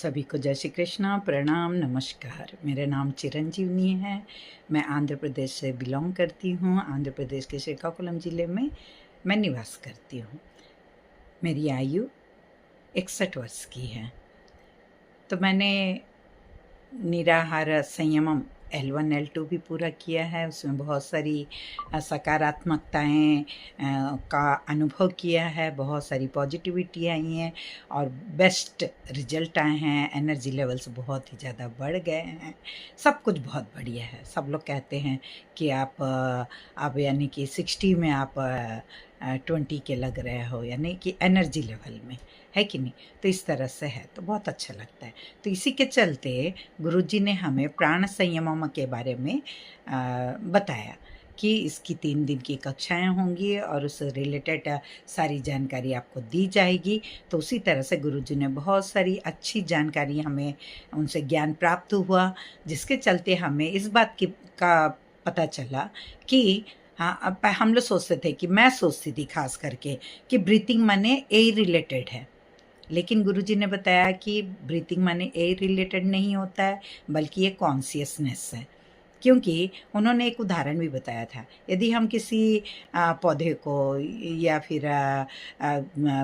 सभी को जय श्री कृष्णा, प्रणाम, नमस्कार। मेरा नाम चिरंजीवनी है। मैं आंध्र प्रदेश से बिलोंग करती हूँ। आंध्र प्रदेश के श्रीकाकुलम ज़िले में मैं निवास करती हूँ। मेरी आयु 61 वर्ष की है। तो मैंने निराहार संयमम L1 L2 भी पूरा किया है। उसमें बहुत सारी सकारात्मकताएं का अनुभव किया है, बहुत सारी पॉजिटिविटी आई हैं और बेस्ट रिजल्ट आए हैं। एनर्जी लेवल्स बहुत ही ज़्यादा बढ़ गए हैं। सब कुछ बहुत बढ़िया है। सब लोग कहते हैं कि आप यानी कि 60 में आप 20 के लग रहे हो, यानी कि एनर्जी लेवल में, है कि नहीं। तो इस तरह से है, तो बहुत अच्छा लगता है। तो इसी के चलते गुरुजी ने हमें प्राण संयमम के बारे में बताया कि इसकी 3 दिन की कक्षाएं होंगी और उस रिलेटेड सारी जानकारी आपको दी जाएगी। तो उसी तरह से गुरुजी ने बहुत सारी अच्छी जानकारी हमें उनसे ज्ञान प्राप्त हुआ, जिसके चलते हमें इस बात की का पता चला कि हाँ, अब हम लोग सोचते थे कि मैं सोचती थी खास करके कि ब्रीथिंग माने एयर रिलेटेड है, लेकिन गुरुजी ने बताया कि ब्रीथिंग माने एयर रिलेटेड नहीं होता है, बल्कि ये कॉन्शियसनेस है। क्योंकि उन्होंने एक उदाहरण भी बताया था। यदि हम किसी पौधे को या फिर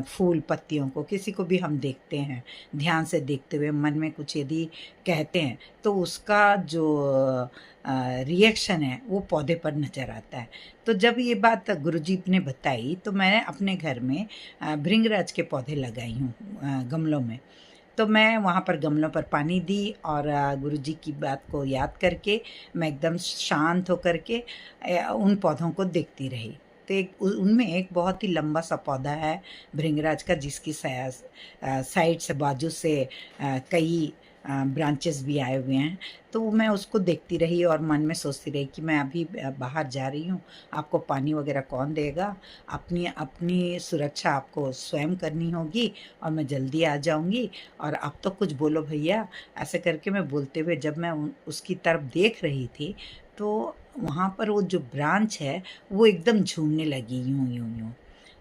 फूल पत्तियों को, किसी को भी हम देखते हैं, ध्यान से देखते हुए मन में कुछ यदि कहते हैं, तो उसका जो रिएक्शन है वो पौधे पर नज़र आता है। तो जब ये बात गुरुजी ने बताई तो मैं अपने घर में भृंगराज के पौधे लगाई हूँ गमलों में। तो मैं वहाँ पर गमलों पर पानी दी और गुरुजी की बात को याद करके मैं एकदम शांत होकर के उन पौधों को देखती रही। तो उनमें एक बहुत ही लंबा सा पौधा है भृंगराज का, जिसकी साइड से, बाजू से कई ब्रांचेस भी आए हुए हैं। तो मैं उसको देखती रही और मन में सोचती रही कि मैं अभी बाहर जा रही हूँ, आपको पानी वगैरह कौन देगा, अपनी अपनी सुरक्षा आपको स्वयं करनी होगी और मैं जल्दी आ जाऊँगी और आप तो कुछ बोलो भैया। ऐसे करके मैं बोलते हुए जब मैं उसकी तरफ देख रही थी, तो वहाँ पर वो जो ब्रांच है वो एकदम झूमने लगी, यूँ यूँ यूँ।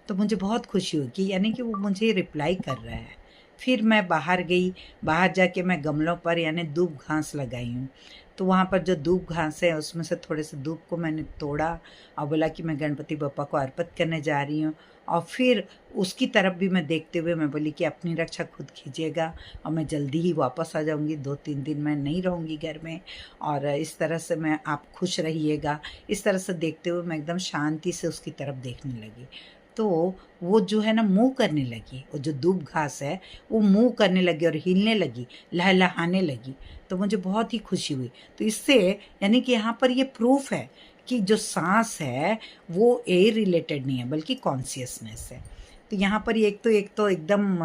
तो मुझे बहुत खुशी हुई कि यानी कि वो मुझे रिप्लाई कर रहा है। फिर मैं बाहर गई, बाहर जाके मैं गमलों पर यानी दूब घास लगाई हूँ। तो वहाँ पर जो दूब घास है उसमें से थोड़े से दूब को मैंने तोड़ा और बोला कि मैं गणपति बप्पा को अर्पित करने जा रही हूँ। और फिर उसकी तरफ भी मैं देखते हुए मैं बोली कि अपनी रक्षा खुद कीजिएगा और मैं जल्दी ही वापस आ जाऊँगी, 2-3 दिन मैं नहीं रहूँगी घर में, और इस तरह से मैं आप खुश रहिएगा। इस तरह से देखते हुए मैं एकदम शांति से उसकी तरफ देखने लगी। तो वो जो है ना मूव करने लगी, वो जो दूब घास है वो मूव करने लगी और हिलने लगी, लहलहाने लगी। तो मुझे बहुत ही खुशी हुई। तो इससे यानी कि यहाँ पर ये प्रूफ है कि जो सांस है वो एयर रिलेटेड नहीं है, बल्कि कॉन्शियसनेस है। तो यहाँ पर एक तो एकदम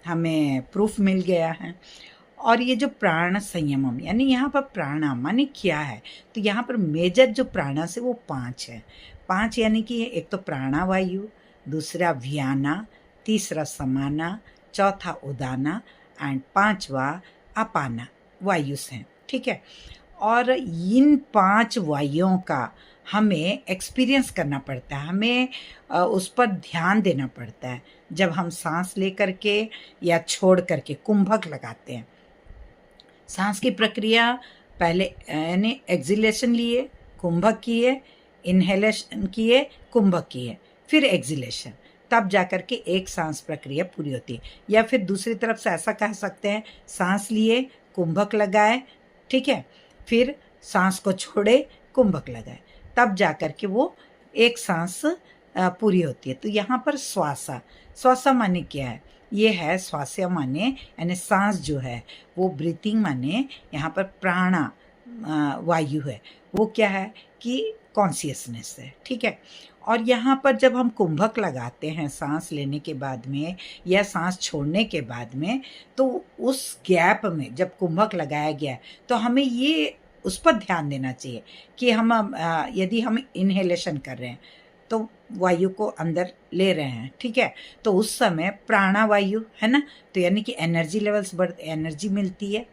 हमें प्रूफ मिल गया है। और ये जो प्राण संयमम यानी यहाँ पर प्राणा माने क्या है, तो यहाँ पर मेजर जो प्राणास है वो 5 है। 5 यानी कि एक तो प्राणावायु, दूसरा व्याना, तीसरा समाना, चौथा उदाना एंड 5वां अपाना वायुस हैं, ठीक है। और इन 5 वायुओं का हमें एक्सपीरियंस करना पड़ता है, हमें उस पर ध्यान देना पड़ता है जब हम सांस लेकर के या छोड़ करके कुंभक लगाते हैं। सांस की प्रक्रिया पहले यानी एक्सिलेशन लिए, कुंभक किए, इनहेलेशन किए, कुंभक किए, फिर एक्सिलेशन, तब जाकर के एक सांस प्रक्रिया पूरी होती है। या फिर दूसरी तरफ से ऐसा कह सकते हैं, सांस लिए, कुंभक लगाए, ठीक है, फिर सांस को छोड़े, कुंभक लगाए, तब जाकर के वो एक सांस पूरी होती है। तो यहाँ पर श्वासा, श्वासा माने क्या है, ये है श्वास्य माने यानी सांस जो है वो ब्रीथिंग माने यहाँ पर प्राणा वायु है, वो क्या है कि कॉन्शियसनेस है, ठीक है। और यहाँ पर जब हम कुंभक लगाते हैं सांस लेने के बाद में या सांस छोड़ने के बाद में, तो उस गैप में जब कुंभक लगाया गया है तो हमें ये उस पर ध्यान देना चाहिए कि हम यदि हम इनहेलेशन कर रहे हैं तो वायु को अंदर ले रहे हैं, ठीक है, तो उस समय प्राणावायु है ना, तो यानी कि एनर्जी लेवल्स एनर्जी मिलती है।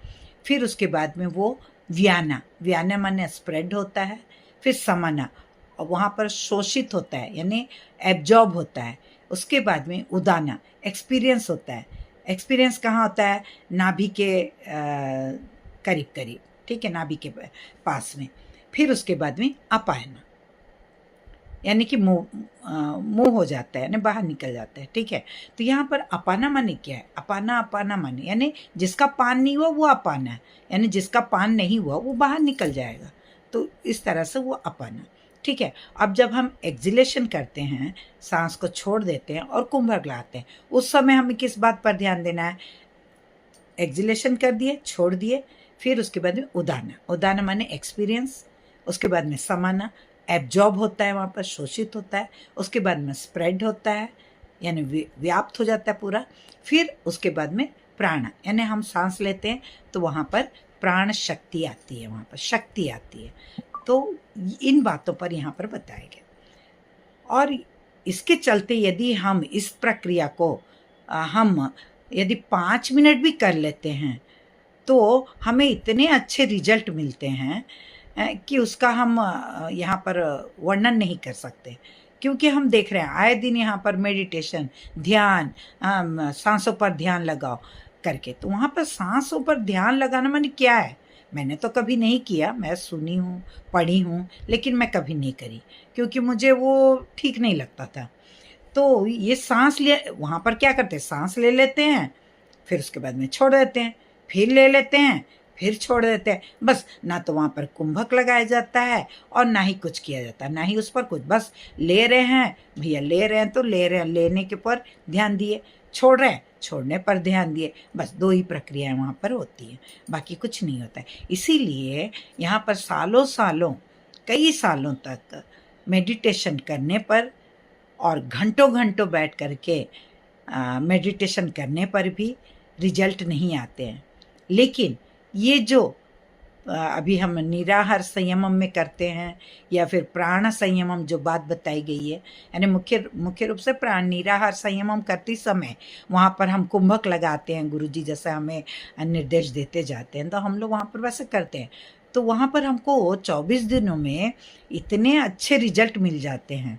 फिर उसके बाद में वो व्याना, व्याना माने स्प्रेड होता है, फिर समाना और वहाँ पर शोषित होता है यानी एब्जॉर्ब होता है। उसके बाद में उदाना एक्सपीरियंस होता है, एक्सपीरियंस कहाँ होता है? नाभि के करीब करीब, ठीक है, नाभि के पास में। फिर उसके बाद में अपायन, यानी कि मुंह हो जाता है, यानी बाहर निकल जाता है, ठीक है। तो यहाँ पर अपाना माने क्या है? अपाना अपाना माने यानी जिसका पान नहीं हुआ वो अपाना है, यानी जिसका पान नहीं हुआ वो बाहर निकल जाएगा। तो इस तरह से वो अपाना, ठीक है। अब जब हम एक्सलेशन करते हैं, सांस को छोड़ देते हैं और कुंभक लगाते हैं, उस समय हमें किस बात पर ध्यान देना है? एक्सलेशन कर दिए, छोड़ दिए, फिर उसके बाद में उदाना। उदाना माने एक्सपीरियंस, उसके बाद में समाना, एब्जॉर्ब होता है, वहाँ पर शोषित होता है, उसके बाद में स्प्रेड होता है, यानी व्याप्त हो जाता है पूरा। फिर उसके बाद में प्राण, यानी हम सांस लेते हैं तो वहाँ पर प्राण शक्ति आती है, वहाँ पर शक्ति आती है। तो इन बातों पर यहाँ पर बताया गया। और इसके चलते यदि हम इस प्रक्रिया को हम यदि 5 मिनट भी कर लेते हैं तो हमें इतने अच्छे रिजल्ट मिलते हैं कि उसका हम यहाँ पर वर्णन नहीं कर सकते। क्योंकि हम देख रहे हैं आए दिन यहाँ पर मेडिटेशन, ध्यान, सांसों पर ध्यान लगाओ करके, तो वहाँ पर सांसों पर ध्यान लगाना माने क्या है? मैंने तो कभी नहीं किया, मैं सुनी हूँ, पढ़ी हूँ, लेकिन मैं कभी नहीं करी क्योंकि मुझे वो ठीक नहीं लगता था। तो ये सांस ले, वहाँ पर क्या करते हैं? सांस ले लेते हैं, फिर उसके बाद में छोड़ देते हैं, फिर ले लेते हैं, फिर छोड़ देते हैं। बस ना तो वहाँ पर कुंभक लगाया जाता है और ना ही कुछ किया जाता है, ना ही उस पर कुछ, बस ले रहे हैं भैया, ले रहे हैं तो ले रहे हैं, लेने के पर ध्यान दिए, छोड़ रहे हैं, छोड़ने पर ध्यान दिए। बस 2 ही प्रक्रियाएं वहाँ पर होती हैं, बाकी कुछ नहीं होता है। इसीलिए यहाँ पर सालों सालों, कई सालों तक मेडिटेशन करने पर और घंटों घंटों बैठ करके मेडिटेशन करने पर भी रिजल्ट नहीं आते हैं। लेकिन ये जो अभी हम निराहार संयमम में करते हैं या फिर प्राण संयमम जो बात बताई गई है, यानी मुख्य रूप से प्राण निराहार संयमम करते समय वहाँ पर हम कुंभक लगाते हैं, गुरुजी जैसे हमें निर्देश देते जाते हैं, तो हम लोग वहाँ पर वैसे करते हैं। तो वहाँ पर हमको 24 दिनों में इतने अच्छे रिजल्ट मिल जाते हैं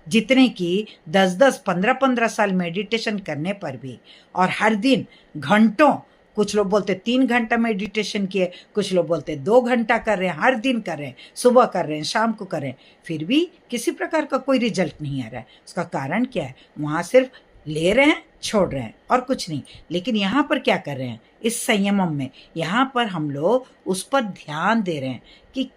जितने कि 10-10, 15-15 साल मेडिटेशन करने पर भी, और हर दिन घंटों, कुछ लोग बोलते 3 घंटा मेडिटेशन किए, कुछ लोग बोलते 2 घंटा कर रहे हैं, हर दिन कर रहे हैं, सुबह कर रहे हैं, शाम को कर रहे हैं, फिर भी किसी प्रकार का कोई रिजल्ट नहीं आ रहा है। उसका कारण क्या है? वहाँ सिर्फ ले रहे हैं, छोड़ रहे हैं और कुछ नहीं। लेकिन यहाँ पर क्या कर रहे हैं? इस संयमम में यहाँ पर हम लोग उस पर ध्यान दे रहे हैं कि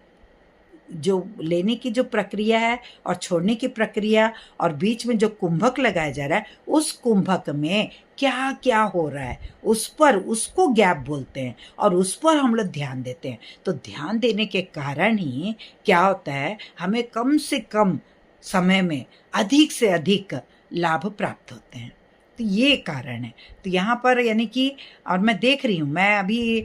जो लेने की जो प्रक्रिया है और छोड़ने की प्रक्रिया और बीच में जो कुंभक लगाया जा रहा है, उस कुंभक में क्या क्या हो रहा है उस पर, उसको गैप बोलते हैं और उस पर हम लोग ध्यान देते हैं। तो ध्यान देने के कारण ही क्या होता है, हमें कम से कम समय में अधिक से अधिक लाभ प्राप्त होते हैं। तो ये कारण है। तो यहाँ पर यानी कि, और मैं देख रही हूँ, मैं अभी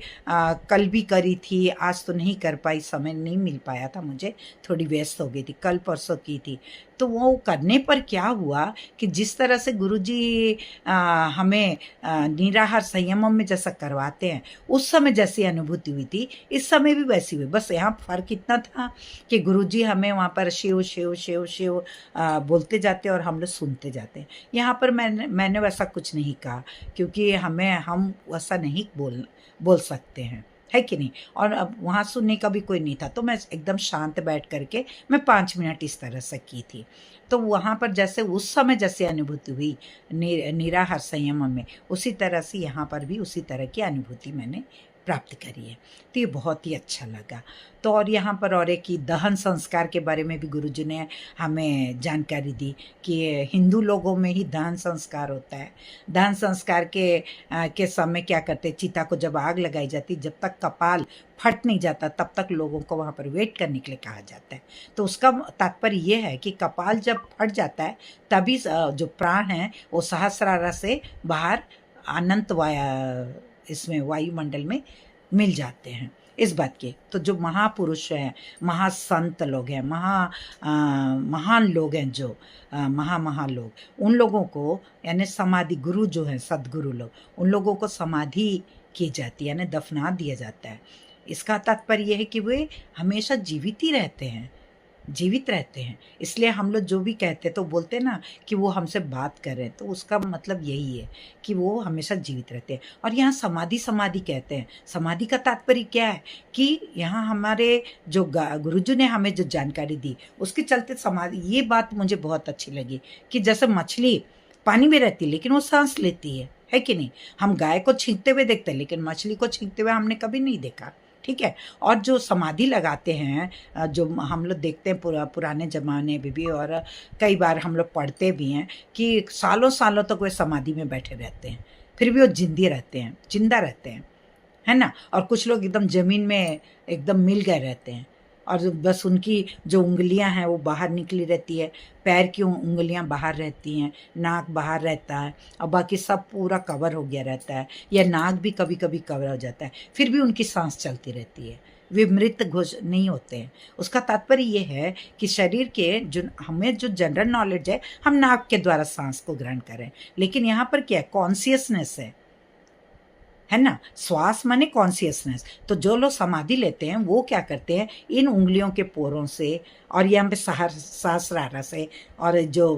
कल भी करी थी, आज तो नहीं कर पाई, समय नहीं मिल पाया था मुझे, थोड़ी व्यस्त हो गई थी, कल परसों की थी। तो वो करने पर क्या हुआ कि जिस तरह से गुरुजी हमें निराहार संयमम में जैसा करवाते हैं, उस समय जैसी अनुभूति हुई थी, इस समय भी वैसी हुई। बस यहाँ फ़र्क इतना था कि गुरुजी हमें वहाँ पर शिव शिव शिव शिव बोलते जाते और हम लोग सुनते जाते हैं। यहाँ पर मैंने वैसा कुछ नहीं कहा क्योंकि हम वैसा नहीं बोल सकते हैं, है कि नहीं। और अब वहाँ सुनने का भी कोई नहीं था, तो मैं एकदम शांत बैठ करके मैं 5 मिनट इस तरह से की थी। तो वहाँ पर जैसे उस समय जैसे अनुभूति हुई निराहार संयम में, उसी तरह से यहाँ पर भी उसी तरह की अनुभूति मैंने प्राप्त करी है। तो ये बहुत ही अच्छा लगा। तो और यहाँ पर और एक ही दहन संस्कार के बारे में भी गुरुजी ने हमें जानकारी दी कि हिंदू लोगों में ही दहन संस्कार होता है। दहन संस्कार के समय क्या करते, चिता को जब आग लगाई जाती, जब तक कपाल फट नहीं जाता तब तक लोगों को वहाँ पर वेट करने के लिए कहा जाता है। तो उसका तात्पर्य ये है कि कपाल जब फट जाता है तभी जो प्राण है वो सहस्रार से बाहर अनंत इसमें वायुमंडल में मिल जाते हैं, इस बात के। तो जो महापुरुष हैं, महासंत लोग हैं, महान लोग हैं, जो महान लोग, उन लोगों को यानी समाधि गुरु जो हैं, सदगुरु लोग, उन लोगों को समाधि की जाती है, यानी दफना दिया जाता है। इसका तात्पर्य यह है कि वे हमेशा जीवित ही रहते हैं, जीवित रहते हैं। इसलिए हम लोग जो भी कहते हैं तो बोलते हैं ना कि वो हमसे बात कर रहे हैं, तो उसका मतलब यही है कि वो हमेशा जीवित रहते हैं। और यहाँ समाधि समाधि कहते हैं। समाधि का तात्पर्य क्या है कि यहाँ हमारे जो गुरुजी ने हमें जो जानकारी दी उसके चलते समाधि, ये बात मुझे बहुत अच्छी लगी कि जैसे मछली पानी में रहती है लेकिन वो सांस लेती है कि नहीं? हम गाय को छींकते हुए देखते हैं लेकिन मछली को छींकते हुए हमने कभी नहीं देखा, ठीक है? और जो समाधि लगाते हैं, जो हम लोग देखते हैं पुराने ज़माने में भी, और कई बार हम लोग पढ़ते भी हैं कि सालों सालों तक वे समाधि में बैठे रहते हैं, फिर भी वो जिंदा रहते हैं, है ना? और कुछ लोग एकदम ज़मीन में एकदम मिल गए रहते हैं, और बस उनकी जो उँगलियां हैं वो बाहर निकली रहती है, पैर की उँगलियां बाहर रहती हैं, नाक बाहर रहता है, और बाकी सब पूरा कवर हो गया रहता है, या नाक भी कभी कभी कवर हो जाता है, फिर भी उनकी सांस चलती रहती है। वे मृत घोष नहीं होते हैं। उसका तात्पर्य ये है कि शरीर के जो हमें जो जनरल नॉलेज है, हम नाक के द्वारा सांस को ग्रहण करें, लेकिन यहाँ पर क्या है, कॉन्सियसनेस है ना? श्वास माने कॉन्सियसनेस। तो जो लोग समाधि लेते हैं वो क्या करते हैं, इन उंगलियों के पोरों से और यहाँ पे सहस्रारा से, और जो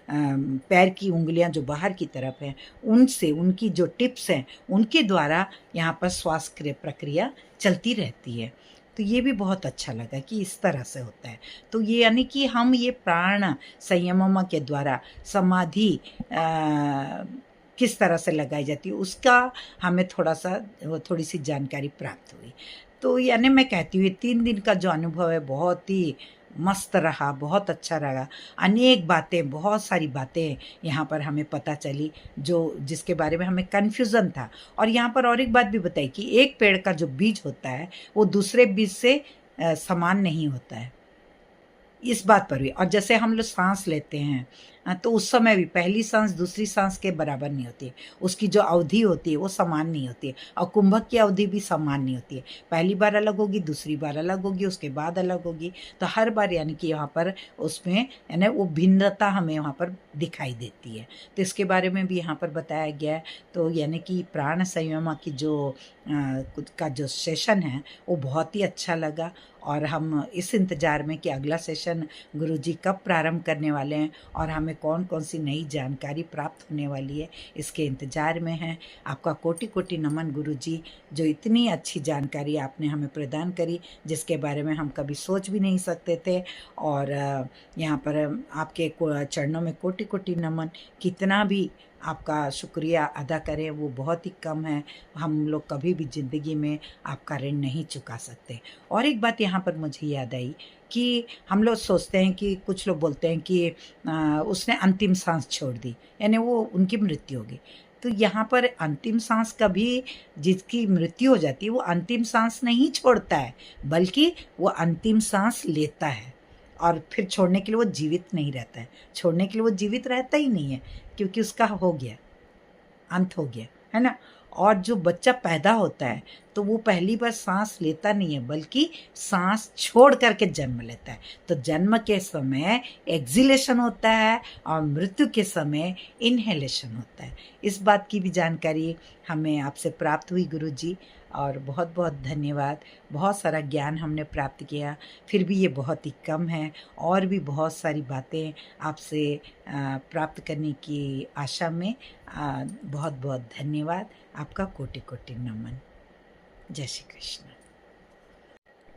पैर की उंगलियां जो बाहर की तरफ हैं उनसे, उनकी जो टिप्स हैं उनके द्वारा यहाँ पर श्वास प्रक्रिया चलती रहती है। तो ये भी बहुत अच्छा लगा कि इस तरह से होता है। तो ये यानी कि हम ये प्राण संयमों के द्वारा समाधि किस तरह से लगाई जाती है उसका हमें थोड़ी सी जानकारी प्राप्त हुई। तो यानी मैं कहती हूँ 3 दिन का जो अनुभव है बहुत ही मस्त रहा, बहुत अच्छा रहा। अनेक बातें, बहुत सारी बातें यहाँ पर हमें पता चली जो जिसके बारे में हमें कन्फ्यूज़न था। और यहाँ पर और एक बात भी बताई कि एक पेड़ का जो बीज होता है वो दूसरे बीज से समान नहीं होता है, इस बात पर भी। और जैसे हम लोग सांस लेते हैं तो उस समय भी पहली सांस दूसरी सांस के बराबर नहीं होती है, उसकी जो अवधि होती है वो समान नहीं होती है, और कुंभक की अवधि भी समान नहीं होती है। पहली बार अलग होगी, दूसरी बार अलग होगी, उसके बाद अलग होगी। तो हर बार यानी कि यहाँ पर उसमें यानी वो भिन्नता हमें वहाँ पर दिखाई देती है। तो इसके बारे में भी यहाँ पर बताया गया है। तो यानी कि प्राण संयम की का जो सेशन है वो बहुत ही अच्छा लगा, और हम इस इंतज़ार में कि अगला सेशन गुरुजी कब प्रारंभ करने वाले हैं और हमें कौन कौन सी नई जानकारी प्राप्त होने वाली है, इसके इंतज़ार में हैं। आपका कोटि कोटि नमन गुरुजी, जो इतनी अच्छी जानकारी आपने हमें प्रदान करी जिसके बारे में हम कभी सोच भी नहीं सकते थे। और यहाँ पर आपके चरणों में कोटि कोटि नमन। कितना भी आपका शुक्रिया अदा करें वो बहुत ही कम है। हम लोग कभी भी ज़िंदगी में आपका ऋण नहीं चुका सकते। और एक बात यहाँ पर मुझे याद आई कि हम लोग सोचते हैं कि कुछ लोग बोलते हैं कि उसने अंतिम सांस छोड़ दी, यानी वो उनकी मृत्यु हो गई। तो यहाँ पर अंतिम सांस कभी जिसकी मृत्यु हो जाती है वो अंतिम सांस नहीं छोड़ता है, बल्कि वो अंतिम सांस लेता है, और फिर छोड़ने के लिए वो जीवित नहीं रहता है। छोड़ने के लिए वो जीवित रहता ही नहीं है, क्योंकि उसका हो गया, अंत हो गया, है ना? और जो बच्चा पैदा होता है तो वो पहली बार सांस लेता नहीं है, बल्कि सांस छोड़ करके जन्म लेता है। तो जन्म के समय एक्सिलेशन होता है और मृत्यु के समय इनहेलेशन होता है। इस बात की भी जानकारी हमें आपसे प्राप्त हुई गुरुजी, और बहुत बहुत धन्यवाद। बहुत सारा ज्ञान हमने प्राप्त किया, फिर भी ये बहुत ही कम है। और भी बहुत सारी बातें आपसे प्राप्त करने की आशा में बहुत बहुत धन्यवाद। आपका कोटि कोटि नमन। जय श्री कृष्ण।